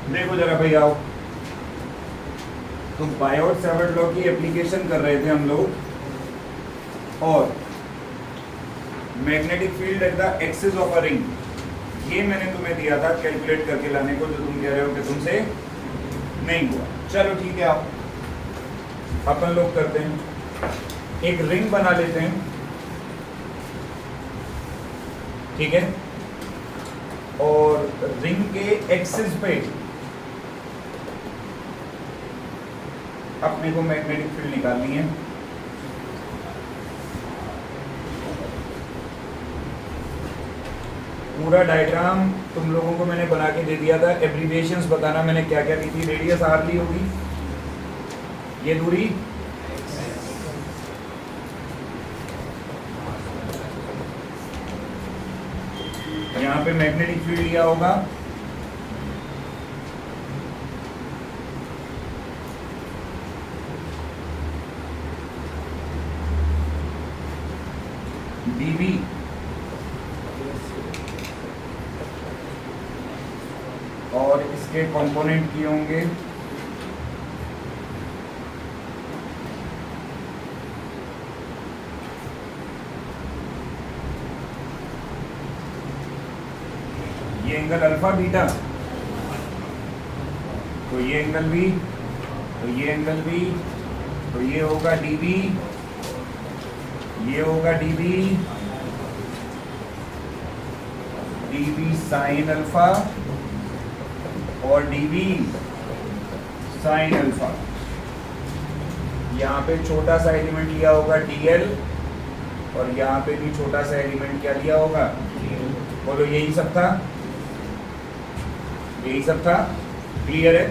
देखो जरा भाई आओ। तो बायोट सेवर्ट लॉ की एप्लीकेशन कर रहे थे हम लोग, और magnetic field at the axis of a ring ये मैंने तुम्हें दिया था कैलकुलेट करके लाने को, जो तुम कह रहे हो कि तुमसे नहीं हुआ। चलो ठीक है, आप अपन लोग करते हैं, एक रिंग बना लेते हैं, ठीक है, और रिंग के एक्सिस पे अपने को मैग्नेटिक फील्ड निकालनी है। पूरा डायग्राम तुम लोगों को मैंने बना के दे दिया था। एब्रीविएशंस बताना मैंने क्या क्या दी थी। रेडियस आर ली होगी, ये दूरी यहाँ पे मैग्नेटिक फील्ड लिया होगा, dV, और इसके कंपोनेंट किए होंगे ये एंगल अल्फा बीटा, तो ये एंगल भी, तो ये एंगल भी, तो ये होगा dV, ये होगा dV, dV साइन अल्फा और dV साइन अल्फा। यहाँ पे छोटा सा एलिमेंट लिया होगा dl, और यहाँ पे भी छोटा सा एलिमेंट क्या लिया होगा, बोलो यही सब था, यही सब था। क्लियर है?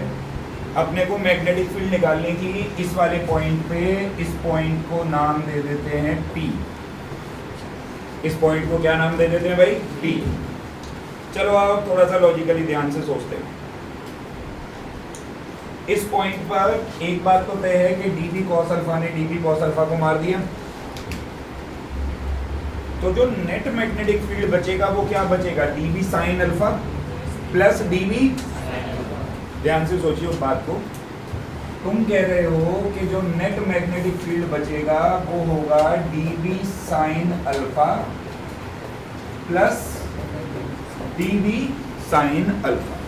अपने को मैग्नेटिक फील्ड निकालने की इस वाले पॉइंट पे, इस पॉइंट को नाम दे देते हैं P। इस पॉइंट को क्या नाम दे देते हैं भाई? P। चलो आप थोड़ा सा लॉजिकली ध्यान से सोचते हैं। इस पॉइंट पर एक बात तो तय है कि dV cos अल्फा ने dV cos अल्फा को मार दिया, तो जो नेट मैग्नेटिक फील्ड बचेगा वो क्या बचेगा? dV sine alpha plus dV। ध्यान से सोचिए उस बात को। तुम कह रहे हो कि जो नेट मैग्नेटिक फील्ड बचेगा वो होगा dV sine alpha plus dV sine alpha.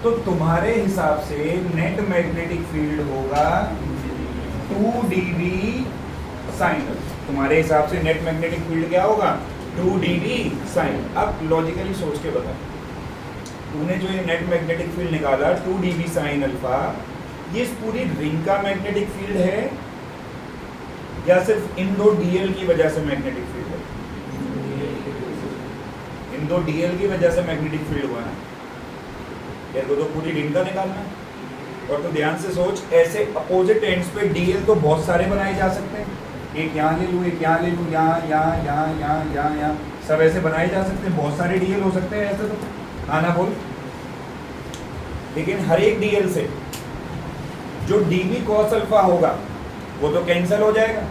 तो तुम्हारे हिसाब से नेट मैग्नेटिक फील्ड होगा 2dV साइन अल्फा। तुम्हारे हिसाब से नेट मैग्नेटिक फील्ड क्या होगा? 2dV sign. अब लॉजिकली सोच के बता, तूने जो ये नेट मैग्नेटिक फील्ड निकाला 2dV साइन अल्फा, ये इस पूरी रिंग का मैग्नेटिक फील्ड है या सिर्फ इन दो dl की वजह से मैग्नेटिक फील्ड है? इन दो dl की वजह से मैग्नेटिक फील्ड हुआ है। तेरे को तो पूरी रिंग का निकालना है। और तो ध्यान से सोच, ऐसे अपोजिट एंड्स पे dl तो बहुत सारे बनाए जा सकते हैं। एक यहाँ ले लूँ, एक यहाँ ले लूँ, यहाँ यहाँ यहाँ यहाँ यहाँ यहाँ, सब ऐसे बनाए जा सकते हैं। बहुत सारे dl हो सकते हैं ऐसे तो, आना बोल। लेकिन हर एक dl से जो dV cos अल्फा होगा वो तो कैंसिल हो जाएगा।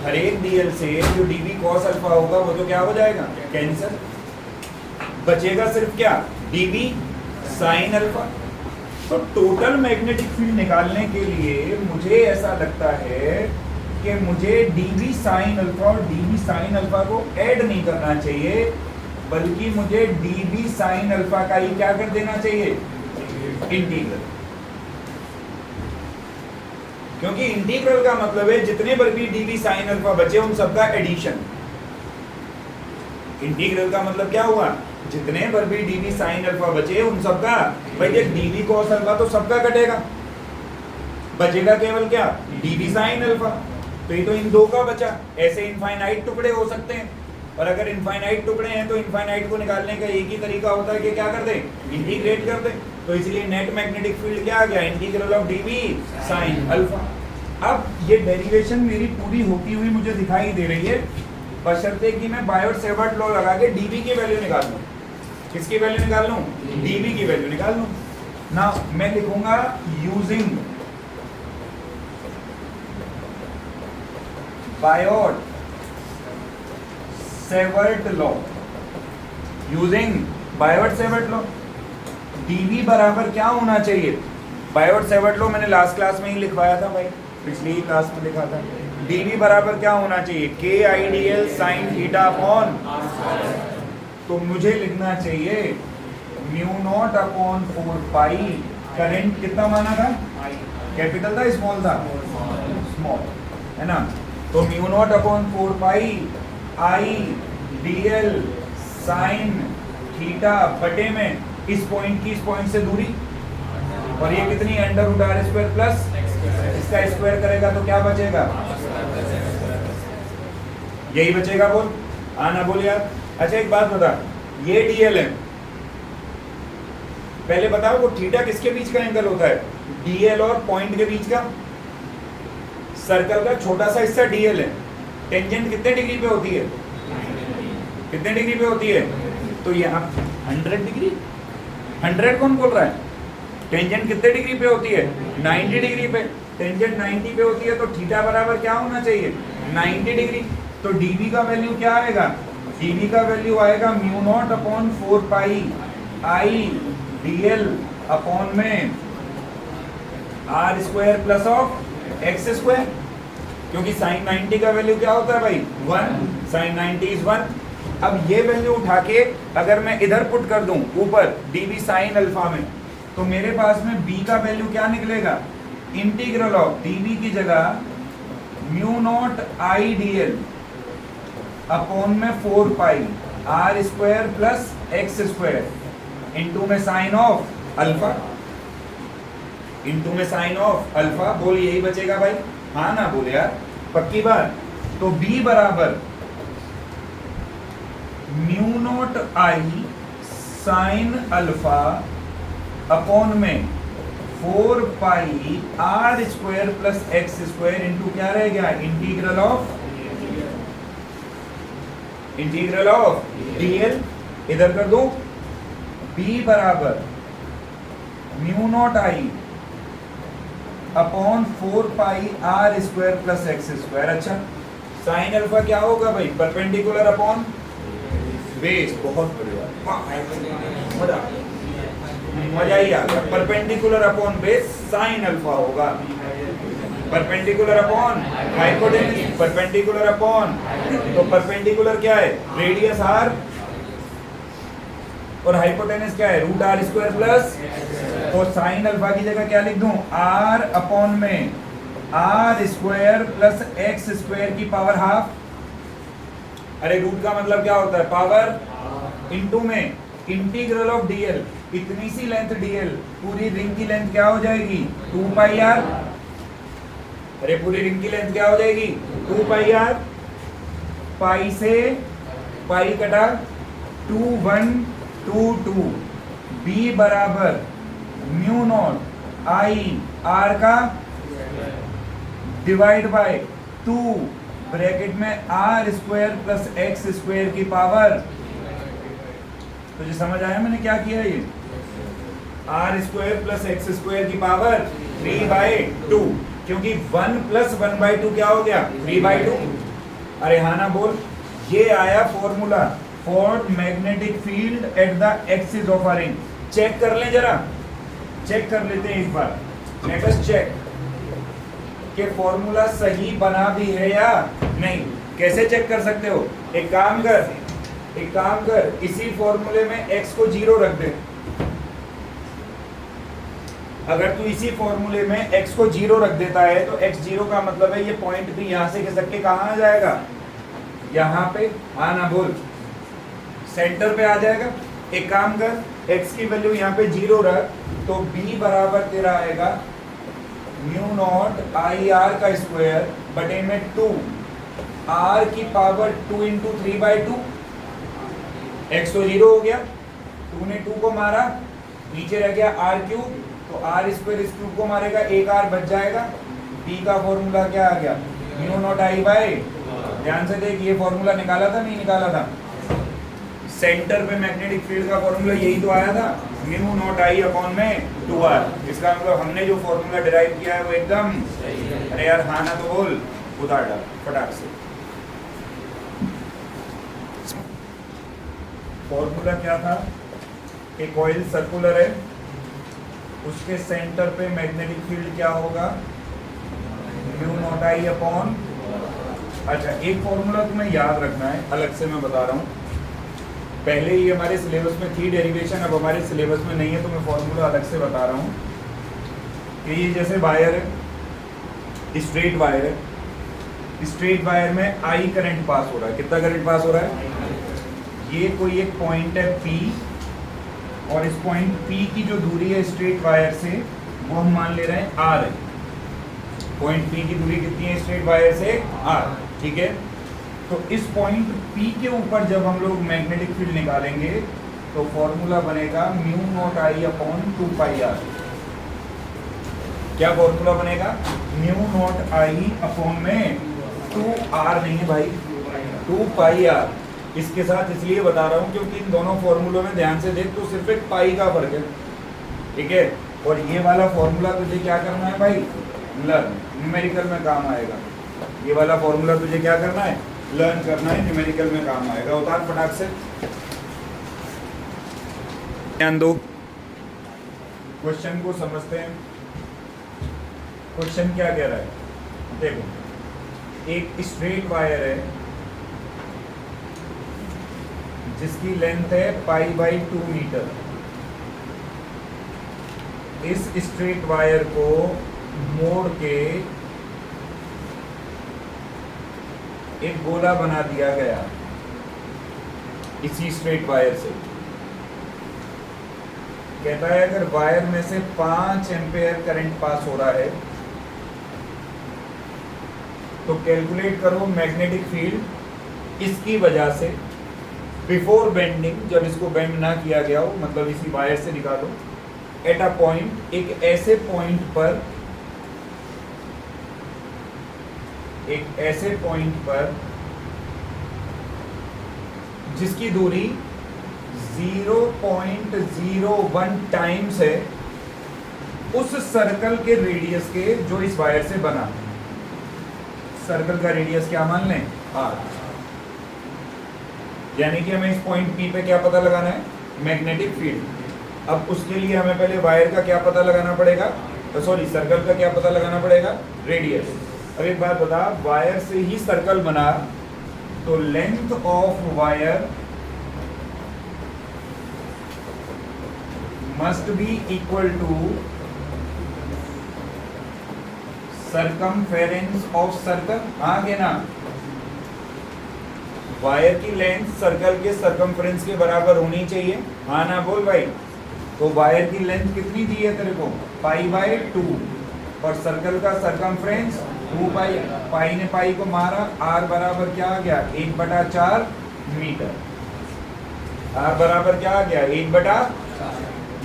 हर एक dl से जो dV cos अल्फा होगा वो तो क्या हो जाएगा? कैंसिल। बचेगा सिर्फ क्या? dV sine alpha. तो टोटल मैग्नेटिक फील्ड निकालने के लिए मुझे ऐसा लगता है कि मुझे dV साइन अल्फा और dV साइन अल्फा को ऐड नहीं करना चाहिए, बल्कि मुझे dV साइन अल्फा का ही क्या कर देना चाहिए? इंटीग्रल। क्योंकि इंटीग्रल का मतलब है जितने पर भी dV साइन अल्फा बचे उन सबका एडिशन। इंटीग्रल का मतलब क्या हुआ? जितने पर भी dV साइन अल्फा बचे उन सबका, भाई देख dV cos अल्फा तो सबका कटेगा, बचेगा केवल क्या? dV sine alpha. तो ये तो इन दो का बचा। ऐसे इनफाइनाइट टुकड़े हो सकते हैं, और अगर इनफाइनाइट टुकड़े हैं तो इनफाइनाइट को निकालने का एक ही तरीका होता है कि क्या कर दे? इंटीग्रेट कर दे। तो इसलिए नेट मैग्नेटिक फील्ड क्या आ गया? Integral of dV sine alpha. अब ये डेरिवेशन मेरी पूरी होती हुई मुझे दिखाई दे रही है, बशर्ते कि मैं बायोट सेवर्ट लॉ लगा के dV की वैल्यू निकाल लूँ। किसकी वैल्यू निकाल लूँ? dV की वैल्यू निकाल लूँ ना। मैं लिखूंगा using Biot Savart law, using Biot Savart law. DV बराबर क्या होना चाहिए? बायोट सेवर्ट लो मैंने लास्ट क्लास में ही लिखवाया था भाई, पिछली ही क्लास में लिखा था। डीवी बराबर क्या होना चाहिए? के आई D L sine theta upon, तो मुझे लिखना चाहिए म्यू नॉट अपॉन 4 पाई। करंट कितना माना था? कैपिटल था स्मॉल था? स्मॉल है ना। तो म्यू नॉट अपॉन 4 पाई आई डी एल साइन थीटा बटे में इस पॉइंट की इस पॉइंट से दूरी, और ये कितनी? Under root R square plus इसका स्क्वायर करेगा तो क्या बचेगा? यही बचेगा। बोल आना, बोल यार। अच्छा एक बात बता, ये डीएल है, पहले बताओ वो थीटा किसके बीच का एंगल होता है? डीएल और पॉइंट के बीच का। सर्कल का छोटा सा हिस्सा डीएल है, टेंजेंट कितने डिग्री पे होती है? कितने डिग्री पे होती है? तो यहाँ 100 डिग्री। 100 कौन बोल रहा है? टेंजेंट कितने डिग्री पे होती है? 90 डिग्री पे। टेंजेंट 90 पे होती है तो थीटा बराबर क्या होना चाहिए? 90 डिग्री। तो डीवी का वैल्यू क्या आएगा? डीवी का वैल्यू आएगा mu naught upon 4 pi I DL upon में R square plus of X square, क्योंकि साइन 90 का वैल्यू क्या होता है भाई? 1। Sine 90 is 1। अब ये वैल्यू उठा के अगर मैं इधर पुट कर दूं ऊपर डीवी साइन अल्फा में, तो मेरे पास में b का वैल्यू क्या निकलेगा? इंटीग्रल ऑफ डीवी की जगह mu naught I D L upon में 4 pi r square plus x square into में साइन ऑफ अल्फा, इंटू में साइन ऑफ अल्फा। बोल यही बचेगा भाई? हाँ ना बोले यार, पक्की बात। तो b बराबर mu naught I sine alpha upon में 4 pi r square plus x square into क्या रह गया? Integral of DL. इधर कर दो, b बराबर mu naught I upon 4 pi r square plus x square. अच्छा साइन अल्फा क्या होगा भाई? Perpendicular upon base. बहुत बढ़िया, मजा ही आ गया। Perpendicular upon base sine alpha होगा। Perpendicular upon hypotenuse, perpendicular upon, तो परपेंडिकुलर क्या है? रेडियस आर, और हाइपोटेन्यूज क्या है? Root R square plus. तो साइन अल्फा की जगह क्या लिख दूं? आर अपॉन में R square plus x square की पावर हाफ। अरे रूट का मतलब क्या होता है? पावर। इंटू में इंटीग्रल ऑफ डीएल, इतनी सी लेंथ डीएल, पूरी रिंग की लेंथ क्या हो जाएगी? 2 पाई आर। अरे पूरी रिंग की लेंथ क्या हो जाएगी? 2 पाई आर। पाई से पाई कटा, 2 1 2 2। बी बराबर म्यू नॉट आई आर का डिवाइड बाय 2 ब्रैकेट में R square plus x square की पावर। तुझे समझ आया मैंने क्या किया? ये R square plus x square की पावर 3/2, क्योंकि 1 प्लस 1/2 क्या हो गया? 3/2। अरे हाँ ना बोल। ये आया formula for magnetic field at the axis of a ring. Check कर लें जरा, चेक कर लेते हैं एक बार। लेट अस चेक कि फॉर्मूला सही बना भी है या नहीं। कैसे चेक कर सकते हो? एक काम कर, इसी फॉर्मूले में x को 0 रख दे। अगर तू इसी फॉर्मूले में x को 0 रख देता है तो x 0 का मतलब है ये पॉइंट भी यहां से खिसक के कहां आ जाएगा? यहां पे। हाँ ना बोल, सेंटर पे आ जाएगा। एक काम कर, x की वैल्यू यहाँ पे 0 रख, तो b बराबर तेरा आएगा म्यू नॉट आई आर का स्क्वायर बटे में 2 r की पावर 2 इंटू 3/2। x तो 0 हो गया, 2 ने 2 को मारा, नीचे रह गया r क्यूब, तो r स्क्वायर इस क्यूब को मारेगा, एक r बच जाएगा। b का फॉर्मूला क्या आ गया? म्यू नॉट आई बाय, ध्यान से देख, ये फॉर्मूला निकाला था नहीं निकाला था? सेंटर पे मैग्नेटिक फील्ड का फॉर्मूला यही तो आया था, म्यू नॉट आई अपॉन में 2r। इसका मतलब हमने जो फॉर्मूला डिराइव किया है वो एकदम। अरे यार हाँ ना तो बोल, उतार डाल फटाक से। फॉर्मूला क्या था? एक कॉइल सर्कुलर है, उसके सेंटर पे मैग्नेटिक फील्ड क्या होगा, म्यू नॉट आई अपॉन। अच्छा, एक फॉर्मूला तुम्हें याद रखना है, अलग से मैं बता रहा हूँ, पहले ही हमारे सिलेबस में थी डेरिवेशन, अब हमारे सिलेबस में नहीं है, तो मैं फॉर्मूला अलग से बता रहा हूँ कि ये जैसे वायर है, स्ट्रेट वायर है, स्ट्रेट वायर में आई करंट पास हो रहा है। कितना करंट पास हो रहा है? ये कोई एक पॉइंट है P, और इस पॉइंट P की जो दूरी है स्ट्रेट वायर से वो हम मान ले रहे हैं R है। पॉइंट P की दूरी कितनी है स्ट्रेट वायर से? R, ठीक है। तो इस पॉइंट P के ऊपर जब हम लोग मैग्नेटिक फील्ड निकालेंगे तो फॉर्मूला बनेगा mu naught I upon 2 pi R. क्या फॉर्मूला बनेगा? म्यू नॉट आई अपॉन में 2R नहीं है भाई, 2 पाई आर। इसके साथ इसलिए बता रहा हूँ क्योंकि इन दोनों फॉर्मूलों में ध्यान से देख तो सिर्फ एक पाई का फर्क है, ठीक है। और ये वाला फॉर्मूला तुझे क्या करना है भाई? लर्न, न्यूमेरिकल में काम आएगा। ये वाला फॉर्मूला तुझे क्या करना है? लर्न करना है, न्यूमेरिकल में काम आएगा। उतार फटाक से, ध्यान दो, क्वेश्चन को समझते हैं। क्वेश्चन क्या कह रहा है? देखो, एक स्ट्रेट वायर है जिसकी लेंथ है π/2 मीटर। इस स्ट्रेट वायर को मोड़ के एक गोला बना दिया गया इसी स्ट्रेट वायर से। कहता है अगर वायर में से 5 एम्पेयर करंट पास हो रहा है तो कैलकुलेट करो मैग्नेटिक फील्ड इसकी वजह से बिफोर बेंडिंग, जब इसको बेंड ना किया गया हो, मतलब इसी वायर से निकालो, एट अ पॉइंट, एक ऐसे पॉइंट पर, एक ऐसे पॉइंट पर जिसकी दूरी 0.01 टाइम्स है उस सर्कल के रेडियस के जो इस वायर से बना। सर्कल का रेडियस क्या मान लें? R। यानी कि हमें इस पॉइंट P पे क्या पता लगाना है? Magnetic field. अब उसके लिए हमें पहले वायर का क्या पता लगाना पड़ेगा? सॉरी, सर्कल का क्या पता लगाना पड़ेगा? रेडियस। अब एक बात बता, वायर से ही सर्कल बना तो length of wire must be equal to circumference of circle. आगे ना, वायर की लेंथ सर्कल के सर्कमफ्रेंस के बराबर होनी चाहिए। हाँ ना बोल भाई। तो वायर की लेंथ कितनी दी है तेरे को? π/2, और सर्कल का सर्कमफ्रेंस 2 पाई। पाई ने पाई को मारा, R बराबर क्या आ गया? 1/4 मीटर। R बराबर क्या आ गया? 1/4।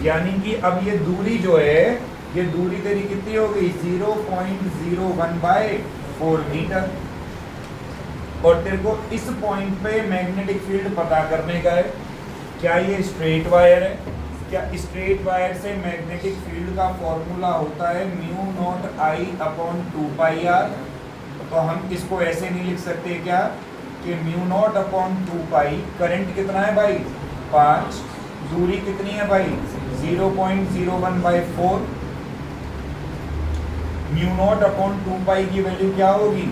यानी कि अब ये दूरी जो है, ये दूरी तेरी कितनी हो गई? 0.01/4 मीटर। और तेरे को इस पॉइंट पे मैग्नेटिक फील्ड पता करने का है। क्या ये स्ट्रेट वायर है? क्या स्ट्रेट वायर से मैग्नेटिक फील्ड का फॉर्मूला होता है mu naught I upon 2 pi R. तो हम इसको ऐसे नहीं लिख सकते क्या कि mu naught upon 2 pi, current कितना है भाई? 5, दूरी कितनी है भाई? 0.01/4। म्यू नॉट अपॉन 2 पाई की वैल्यू क्या होगी?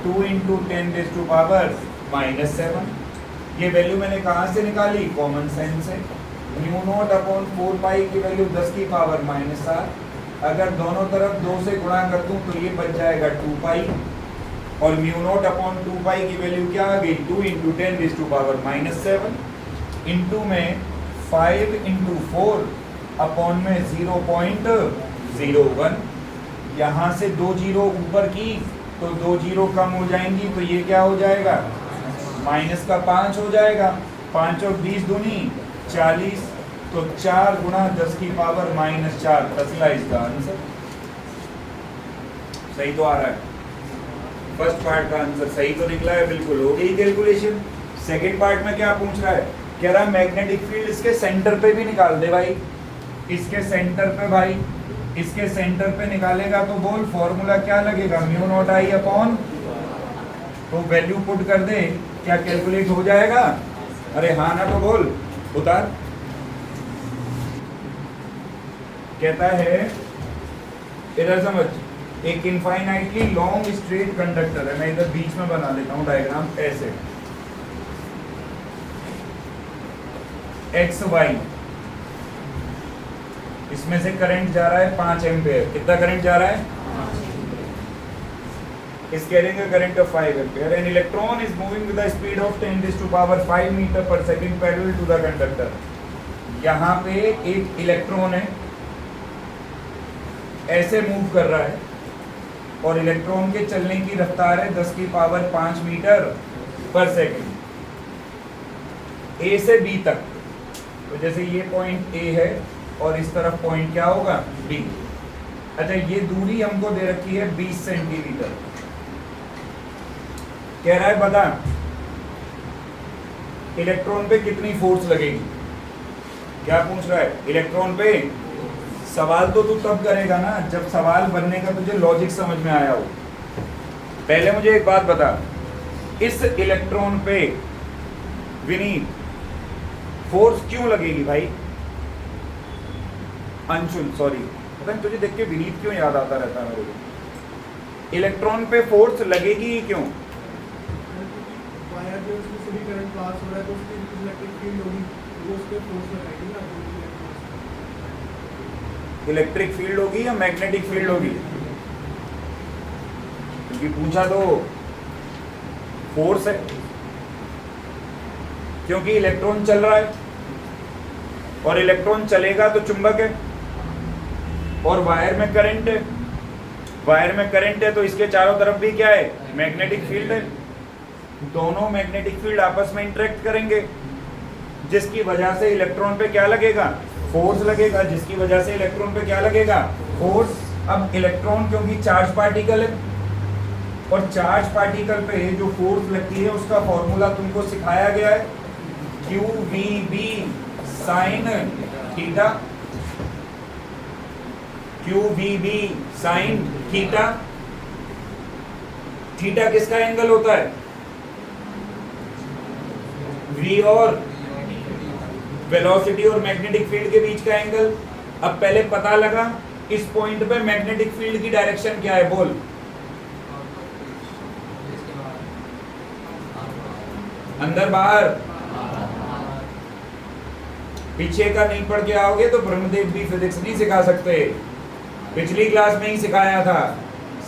2 × 10⁻⁻7। ये वैल्यू मैंने कहाँ से निकाली? कॉमन सेंस से। म्यू नॉट अपॉन 4 पाई की वैल्यू 10⁻⁻7। अगर दोनों तरफ 2 से गुणा कर दूं तो ये बच जाएगा 2 पाई, और म्यू नॉट अपॉन 2 पाई की वैल्यू क्या आ गई? 2 × 10⁻⁻7 इंटू में 5 × 4 अपॉन में 0.01। यहाँ से 2 जीरो ऊपर की तो 2 जीरो कम हो जाएंगी, तो ये क्या हो जाएगा? -5 हो जाएगा। 5 और 20 दूनी 40, तो 4 × 10⁻⁻4 तस्ला इसका आंसर। सही तो आ रहा है? फर्स्ट पार्ट का आंसर सही तो निकला है, बिल्कुल हो गई कैलकुलेशन। सेकंड पार्ट में क्या पूछ रहा है? कह रहा है मैग्नेटिक फील्ड इसके सेंटर पे भी निकाल दे भाई। इसके सेंटर पे भाई, इसके सेंटर पे निकालेगा तो बोल फॉर्मूला क्या लगेगा? म्यू नॉट आई अपॉन, तो वैल्यू पुट कर दे, क्या कैलकुलेट हो जाएगा? अरे हाँ ना तो बोल, उतार। कहता है इधर समझ, एक इनफाइनाइटली लॉन्ग स्ट्रेट कंडक्टर है, मैं इधर बीच में बना लेता हूं डायग्राम ऐसे, एक्स वाई, इसमें से करंट जा रहा है 5 एम्पेयर। कितना करंट जा रहा है? is carrying a current of 5 ampere. An electron is moving with a speed of 10 to the power 5 meter per second parallel to the conductor. यहाँ पे एक इलेक्ट्रॉन है, ऐसे मूव कर रहा है, और इलेक्ट्रॉन के चलने की रफ्तार है 10 की पावर 5 मीटर पर सेकंड, ए से बी तक। तो जैसे ये पॉइंट ए है और इस तरफ पॉइंट क्या होगा? बी। अच्छा, ये दूरी हमको दे रखी है 20 सेंटीमीटर। कह रहा है बता इलेक्ट्रॉन पे कितनी फोर्स लगेगी। क्या पूछ रहा है? इलेक्ट्रॉन पे। सवाल तो तू तब करेगा ना जब सवाल बनने का तुझे लॉजिक समझ में आया हो। पहले मुझे एक बात बता, इस इलेक्ट्रॉन पे विनीत फोर्स क्यों लगेगी भाई? अंशुल, सॉरी, पता नहीं तुझे देख के विनीत क्यों याद आता रहता है मेरे को। इलेक्ट्रॉन पे फोर्स लगेगी ही क्यों? वायर जो उसमें से भी करंट पास हो रहा है तो उसकी इलेक्ट्रिक फील्ड होगी, वो उस पे फोर्स लगाएगी ना। इलेक्ट्रिक फील्ड होगी या मैग्नेटिक फील्ड होगी? क्योंकि पूछा तो फोर्स है, क्योंकि इलेक्ट्रॉन चल रहा है और इलेक्ट्रॉन चलेगा तो चुंबक है, और वायर में करंट है। वायर में करंट है तो इसके चारों तरफ भी क्या है? मैग्नेटिक फील्ड है। दोनों मैग्नेटिक फील्ड आपस में इंटरेक्ट करेंगे, जिसकी वजह से इलेक्ट्रॉन पे क्या लगेगा? फोर्स लगेगा। जिसकी वजह से इलेक्ट्रॉन पे क्या लगेगा? फोर्स। अब इलेक्ट्रॉन क्योंकि चार्ज पार्टिकल है, और चार्ज पार्टिकल पे जो फोर्स लगती है उसका फॉर्मूला तुमको सिखाया गया है, QVB sine theta. QVB sine theta. Theta किसका एंगल होता है? V और वेलोसिटी और मैग्नेटिक फील्ड के बीच का एंगल। अब पहले पता लगा इस पॉइंट पे मैग्नेटिक फील्ड की डायरेक्शन क्या है, बोल। अंदर बाहर? पीछे का नहीं पढ़ के आओगे तो ब्रह्मदेव भी फिजिक्स नहीं सिखा सकते। पिछली क्लास में ही सिखाया था।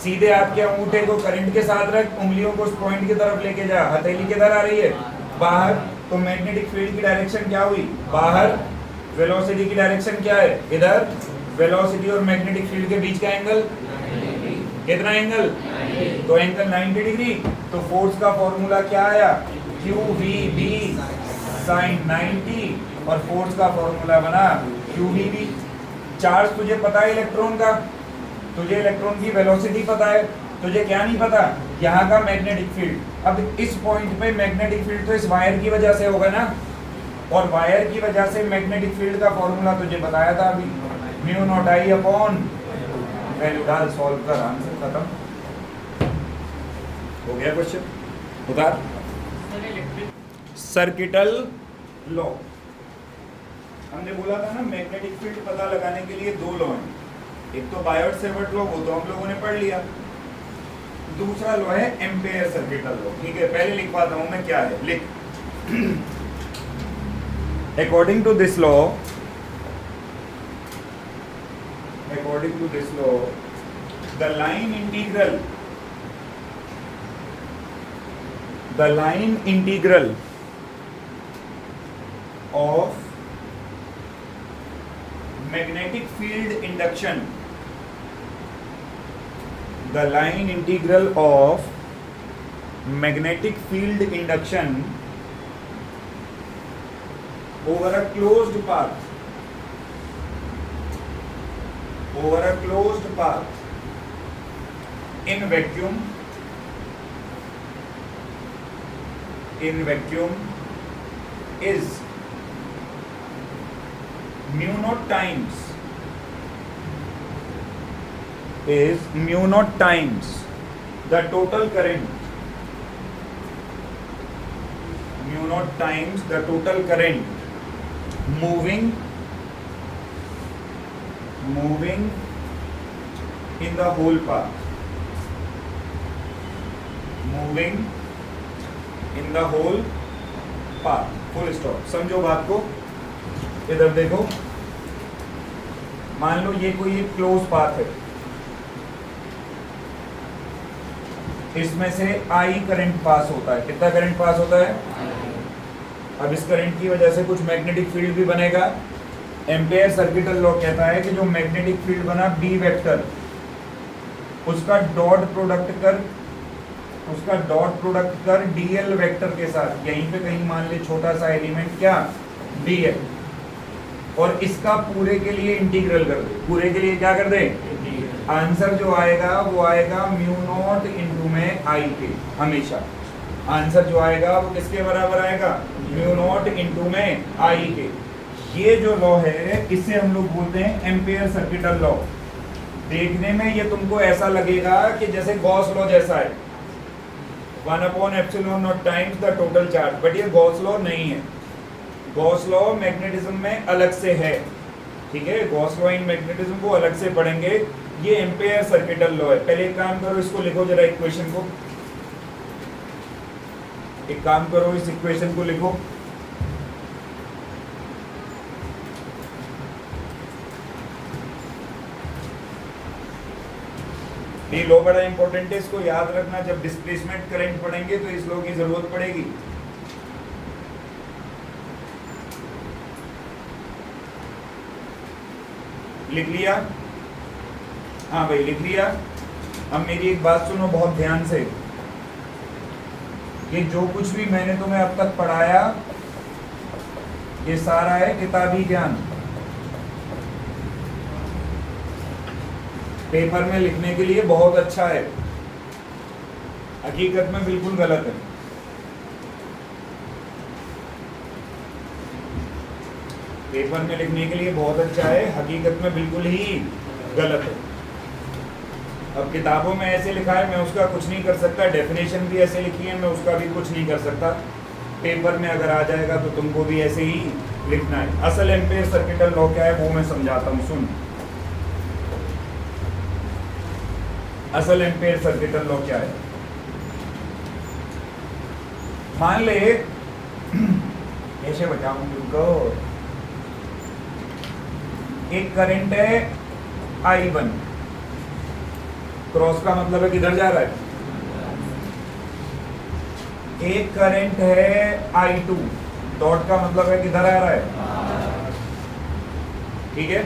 सीधे आपके अंगूठे को करंट के साथ रख, उंगलियों को उस पॉइंट की तरफ लेके जा। हथेली किधर आ रही है? बाहर। तो मैग्नेटिक फील्ड की डायरेक्शन क्या हुई? बाहर। वेलोसिटी की डायरेक्शन क्या है? इधर। वेलोसिटी और मैग्नेटिक फील्ड के बीच का एंगल कितना एंगल? तो एंगल 90 डिग्री। तो फोर्स का फॉर्मूला क्या आया? QVB sin 90, और फोर्स का फॉर्मूला बना QVB। चार्ज तुझे पता है इलेक्ट्रॉन का, तुझे इलेक्ट्रॉन की वेलोसिटी पता है, तुझे क्या नहीं पता? यहाँ का मैग्नेटिक फील्ड। अब इस पॉइंट पे मैग्नेटिक फील्ड तो इस वायर की वजह से होगा ना, और वायर की वजह से मैग्नेटिक फील्ड का फॉर्मूला तुझे बताया था अभी, mu naught I upon, value डाल, सॉल्व कर, आंसर खत्म हो गया। क्वेश्चन उतार। सर्किटल लॉ, हमने बोला था ना मैग्नेटिक फील्ड पता लगाने के लिए दो लॉ हैं। एक तो बायोट-सेवर्ट लॉ, वो तो हम लोगों ने पढ़ लिया। दूसरा लॉ है एम्पेयर सर्किटल लॉ। ठीक है, पहले लिखवाता हूं मैं क्या है, लिख। According to this law, the line integral of magnetic field induction, the line integral of magnetic field induction over a closed path, in vacuum is mu naught times the total current, mu naught times the total current moving moving in the whole path, moving in the whole path, full stop। समझो बात को, इधर देखो, मान लो ये कोई एक close path है, इसमें से आई करंट पास होता है। कितना करंट पास होता है? अब इस करंट की वजह से कुछ मैग्नेटिक फील्ड भी बनेगा। एम्पेयर सर्किटल लॉ कहता है कि जो मैग्नेटिक फील्ड बना बी वेक्टर, उसका डॉट प्रोडक्ट कर डीएल वेक्टर के साथ। यहीं पे कहीं मान ले छोटा सा एलिमेंट क्या, डीएल, और इसका पूरे के लिए इंटीग्रल कर दे। पूरे के लिए क्या कर दे? आंसर जो आएगा वो आएगा म्यू नॉट इंटू में आई के। हमेशा आंसर जो आएगा वो किसके बराबर आएगा? म्यू नॉट इंटू में आई के। ये जो लॉ है इसे हम लोग बोलते हैं एम्पेयर सर्किटल लॉ। देखने में ये तुमको ऐसा लगेगा कि जैसे गॉस लॉ जैसा है, 1/ε0 times the total charge, but ये गॉस लॉ नहीं है। गॉस लॉ मैग्नेटिज्म में अलग से है, ठीक है। गॉस लॉ इन मैग्नेटिज्म को अलग से पढ़ेंगे। ये एम्पेयर सर्किटल लॉ है। पहले एक काम करो, इसको लिखो जरा, इक्वेशन को। एक काम करो, इस इक्वेशन को लिखो। ये लॉ बड़ा इंपॉर्टेंट है, इसको याद रखना। जब डिस्प्लेसमेंट करंट पढ़ेंगे तो इस लॉ की जरूरत पड़ेगी। लिख लिया? हाँ भाई, लिख लिया। अब मेरी एक बात सुनो बहुत ध्यान से। ये जो कुछ भी मैंने तुम्हें अब तक पढ़ाया, ये सारा है किताबी ज्ञान। पेपर में लिखने के लिए बहुत अच्छा है, हकीकत में बिल्कुल गलत है। पेपर में लिखने के लिए बहुत अच्छा है, हकीकत में बिल्कुल ही गलत है। अब किताबों में ऐसे लिखा है, मैं उसका कुछ नहीं कर सकता। डेफिनेशन भी ऐसे लिखी है, मैं उसका भी कुछ नहीं कर सकता। पेपर में अगर आ जाएगा तो तुमको भी ऐसे ही लिखना है। असल एम्पेयर सर्किटल लॉ क्या है वो मैं समझाता हूँ, सुन। असल एम्पेयर सर्किटल लॉ क्या है? मान ले, कैसे बताऊं तुमको, एक करंट है I1, क्रॉस का मतलब है किधर जा रहा है। एक करंट है I2, डॉट का मतलब है किधर आ रहा है, ठीक है।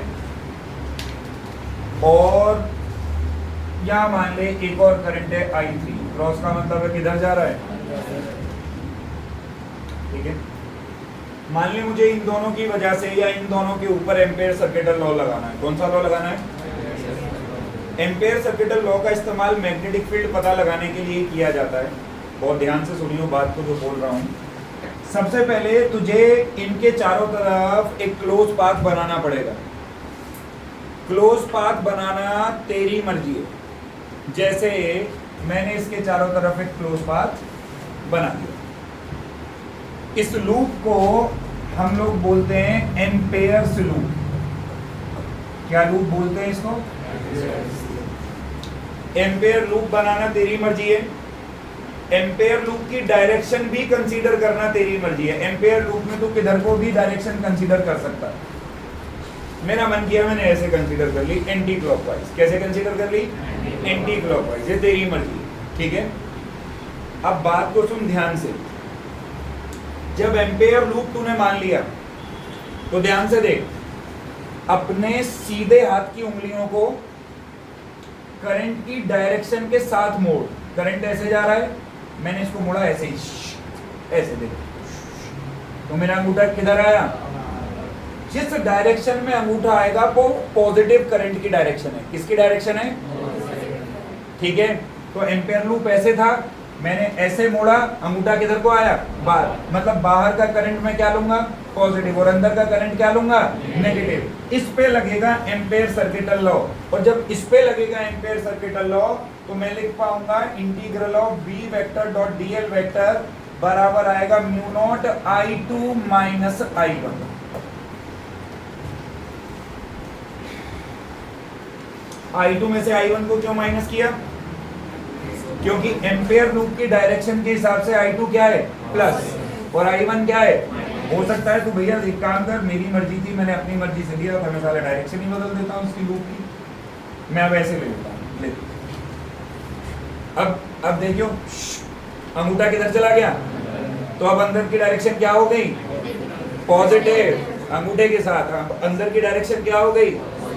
और या मान ले एक और करंट है I3, क्रॉस का मतलब है किधर जा रहा है, ठीक है। मान ली मुझे इन दोनों की वजह से या इन दोनों के ऊपर एम्पेयर सर्किटल लॉ लगाना है। कौन सा लॉ लगाना है? एम्पेयर सर्किटल लॉ का इस्तेमाल मैग्नेटिक फील्ड पता लगाने के लिए किया जाता है। बहुत ध्यान से सुनियो बात को जो बोल रहा हूँ। सबसे पहले तुझे इनके चारों तरफ एक क्लोज पाथ बनाना पड़ेगा। क्लोज पाथ बनाना तेरी मर्जी है। जैसे मैंने इसके चारों तरफ एक क्लोज पाथ बना दिया। इस लूप को हम लोग बोलते हैं एम्पेयर्स लूप। क्या लूप बोलते हैं इसको? एम्पेयर लूप बनाना तेरी मर्जी है। एम्पेयर लूप की डायरेक्शन भी कंसीडर करना तेरी मर्जी है। एम्पेयर लूप में तो किधर को भी डायरेक्शन कंसीडर कर सकता है। मेरा मन किया मैंने ऐसे कंसीडर कर ली, एंटी क्लॉकवाइज। कैसे कंसीडर कर ली? Anti clockwise. ये तेरी मर्जी है, ठीक है। अब बात को सुन ध्यान से। जब एम्पेयर लूप तूने मान लिया तो ध्यान से देख, अपने सीधे हाथ की उंगलियों को करंट की डायरेक्शन के साथ मोड़। करंट ऐसे जा रहा है, मैंने इसको मोड़ा ऐसे ही, ऐसे देख, तो मेरा अंगूठा किधर आया? जिस डायरेक्शन में अंगूठा आएगा वो पॉजिटिव करंट की डायरेक्शन है। किसकी डायरेक्शन है? ठीक है। तो एम्पेयर लूप ऐसे था, मैंने ऐसे मोड़ा, अंगूठा किधर को आया? बाहर। मतलब बाहर का करंट मैं क्या लूंगा? पॉजिटिव। और अंदर का करंट क्या लूंगा? नेगेटिव। इस पे लगेगा एम्पेयर सर्किटल लॉ। और जब इस पे लगेगा एम्पेयर सर्किटल लॉ तो मैं लिख पाऊंगा integral of B vector dot DL vector बराबर आएगा mu not I2 minus I1। I2 में से I1 को क्यों माइनस किया? क्योंकि एम्पेयर लूप की डायरेक्शन के हिसाब से I2 क्या है? प्लस, और I1 क्या है? हो सकता है तो भैया एक काम कर, मेरी मर्जी थी, मैंने अपनी मर्जी से लिया था, मैं साला डायरेक्शन ही बदल देता हूँ उसकी लूप की। मैं अब ऐसे ले लेता हूँ, ले। अब देखियो, अंगूठा किधर चला गया? तो अब अंदर की डायरेक्शन क्या हो गई? पॉजिटिव, अंगूठे के साथ। अब अंदर की डायरेक्शन क्या हो गई?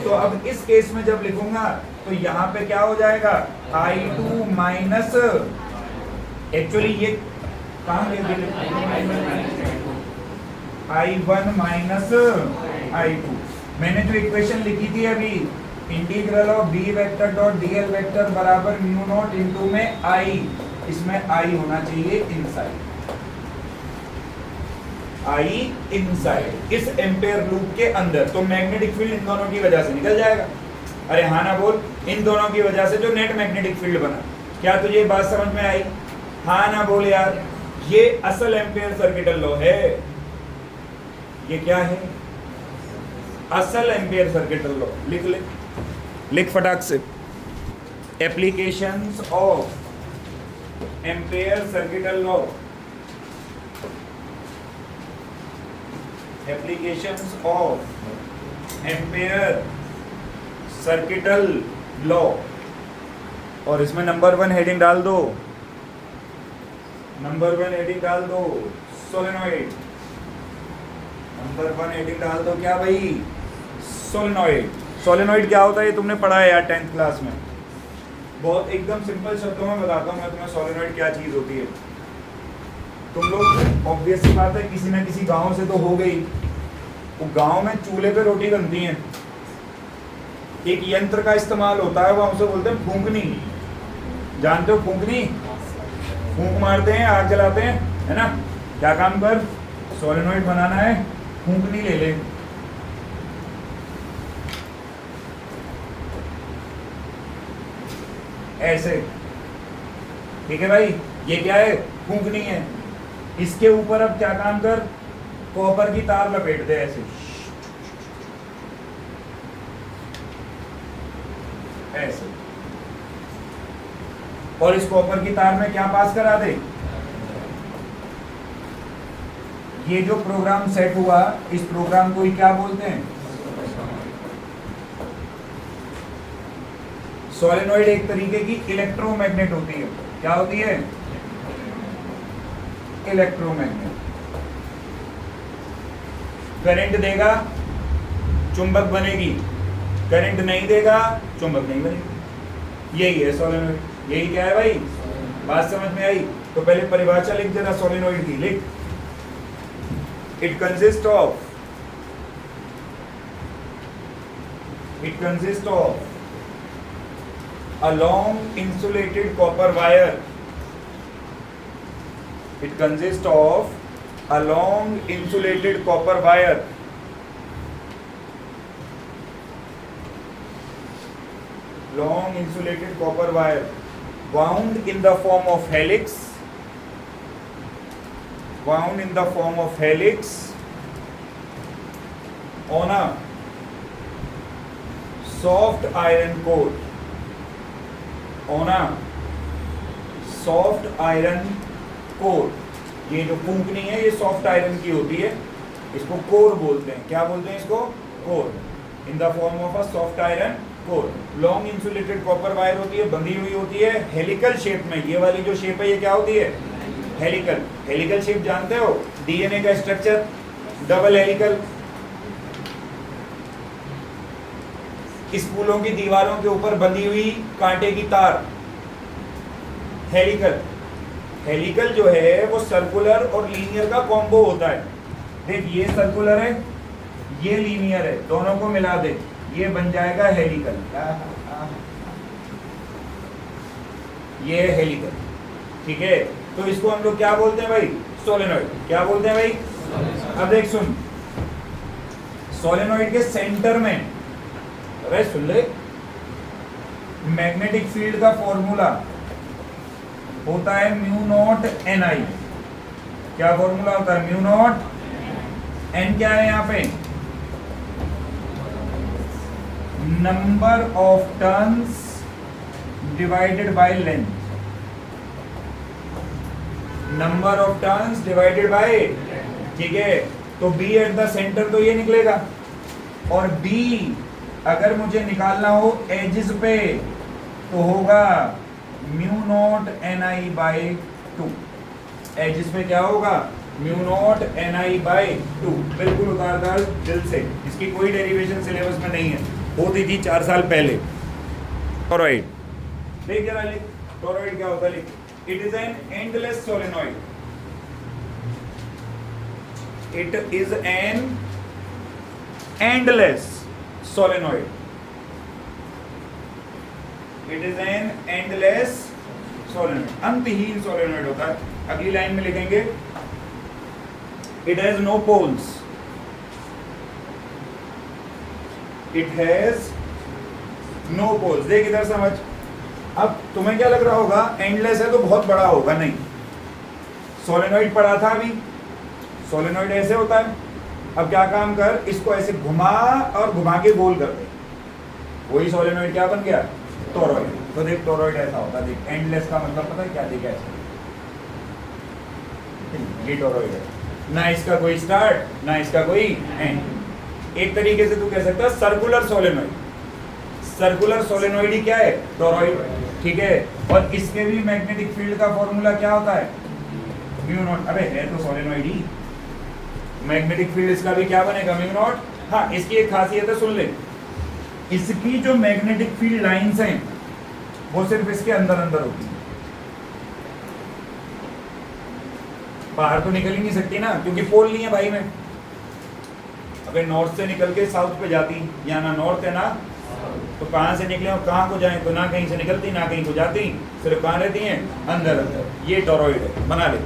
तो अब इस केस में जब लिखूंगा तो यहाँ पे क्या हो जाएगा? I2 माइनस, एक्चुअली ये कहाँ गए? I1 minus I2। मैंने जो इक्वेशन लिखी थी अभी, integral of B vector dot DL vector बराबर म्यू नॉट इनटू में I, इसमें I होना चाहिए इनसाइड, I इनसाइड, इस एम्पेयर लूप के अंदर। तो मैग्नेटिक फील्ड इन दोनों की वजह से निकल जाएगा। अरे हाँ ना बोल, इन दोनों की वजह से जो नेट मैग्नेटिक फील्ड बना। क्या तुझे बात समझ में आई? हाँ ना बोल यार। ये असल एम्पेयर सर्किटल लॉ है। ये क्या है? असल एम्पेयर सर्किटल लॉ। लिख ले, लिख फटाक से। Applications of ampere circuital law, applications of ampere circuital law, और इसमें नंबर 1 हेडिंग डाल दो, नंबर 1 हेडिंग डाल दो सोलेनॉइड। नंबर 1 हेडिंग डाल दो क्या भाई? सोलेनॉइड। सोलेनॉइड क्या होता है ये तुमने पढ़ा है यार 10th क्लास में। बहुत एकदम सिंपल शब्दों में बताता हूँ मैं तुम्हें सोलेनॉइड क्या चीज होती है। तुम लोग ऑब्वियस सी बात है किसी ना किसी गांव से तो हो गई। वो गांव में चूल्हे पे रोटी बनती है, एक यंत्र का इस्तेमाल होता है, वह उसे बोलते हैं फूंकनी। जानते हो फूंकनी? फूंक मारते हैं, आग जलाते हैं, है ना? क्या काम कर? सोलेनॉइड बनाना है, फूंकनी ले ले। ऐसे, ठीक है भाई? ये क्या है? फूंकनी है। इसके ऊपर अब क्या काम कर? कॉपर की तार लपेट दे ऐसे, ऐसे, और इस कॉपर की तार में क्या पास करा दे? ये जो प्रोग्राम सेट हुआ, इस प्रोग्राम को ही क्या बोलते हैं? सोलेनॉइड एक तरीके की इलेक्ट्रोमैग्नेट होती है। क्या होती है? इलेक्ट्रोमैग्नेट। करंट देगा, चुंबक बनेगी, करंट नहीं देगा, चुंबक नहीं बनेगी। यही है सोलेनॉइड। यही क्या है भाई? बात समझ में आई? तो पहले परिभाषा लिख देना सोलेनॉइड की, लिख। It consist of a long insulated copper wire. It consists of a long insulated copper wire. Long insulated copper wire wound in the form of helix. Wound in the form of helix on a soft iron core. On a soft iron core. ये जो फूंकनी है ये soft iron की होती है, इसको core बोलते हैं। क्या बोलते हैं इसको? Core. In the form of a soft iron core. Long insulated copper wire होती है, बंधी हुई होती है हेलिकल शेप में। ये वाली जो शेप है ये क्या होती है? हेलिकल। हेलिकल शेप जानते हो? डीएनए का स्ट्रक्चर डबल हेलिकल। स्कूलों की दीवारों के ऊपर बंधी हुई कांटे की तार, हेलिकल। हेलिकल जो है वो सर्कुलर और लीनियर का कॉम्बो होता है। देख, ये सर्कुलर है, ये लीनियर है, दोनों को मिला दे, ये बन जाएगा हेलिकल। ये है हेलिकल, ठीक है? तो इसको हम लोग क्या बोलते हैं भाई? सोलेनॉइड। क्या बोलते हैं भाई? अब देख सुन, सोलेनॉइड के सेंटर में, अरे सुन ले, मैग्नेटिक फील्ड का फॉर्मूला होता है म्यू नॉट एन आई। क्या फॉर्मूला होता है? म्यू नॉट एन क्या है यहाँ पे? Number of turns divided by length, number of turns divided by, ठीक है। तो बी एट द सेंटर तो ये निकलेगा, और बी अगर मुझे निकालना हो एजिस पे तो होगा mu naught N I by 2। Axis पे क्या होगा? Mu naught N I by 2। बिल्कुल उतार दिल से, इसकी कोई डेरिवेशन सिलेबस में नहीं है, होती थी 4 साल पहले। टोरॉइड देख जरा, लिख टोरॉइड क्या होता है, लिख। It is an endless solenoid, it is an endless solenoid, it is an endless solenoid, अंतहीन सोलेनॉइड होता है। अगली लाइन में लिखेंगे it has no poles, it has no poles. देख इधर समझ। अब तुम्हें क्या लग रहा होगा, एंडलेस है तो बहुत बड़ा होगा, नहीं। सोलेनॉइड पढ़ा था अभी, सोलेनॉइड ऐसे होता है। अब क्या काम कर, इसको ऐसे घुमा और घुमा के गोल कर दे, वही सोलेनॉइड क्या बन गया? टोरॉइड। तो देख टोरॉइड ऐसा होता है, देख एंडलेस का मतलब पता है क्या? देख ऐसा, ये टोरॉइड है, ना इसका कोई स्टार्ट ना इसका कोई एंड। एक तरीके से तू कह सकता है सर्कुलर सोलेनॉइड, सर्कुलर सोलेनॉइड ही क्या है? टोरॉइड, ठीक है। और इसके भी मैग्नेटिक फील्ड का फॉर्मूला क्या होता है? Mu not. अबे है तो सोलेनॉइड ही, मैग्नेटिक फील्ड इसका भी क्या बनेगा? Mu not. हाँ, इसकी एक खासियत है, सुन ले। इसकी जो मैग्नेटिक फील्ड लाइंस हैं वो सिर्फ इसके अंदर अंदर होती है, बाहर तो निकल ही नहीं सकती ना, क्योंकि पोल नहीं है भाई में। अगर नॉर्थ से निकल के साउथ पे जाती, या ना नॉर्थ है ना, तो कहाँ से निकले और कहाँ को जाएं? तो ना कहीं से निकलती ना कहीं को जाती, सिर्फ कहाँ रहती हैं? अंदर अंदर। ये टोरॉइड है, बना ले।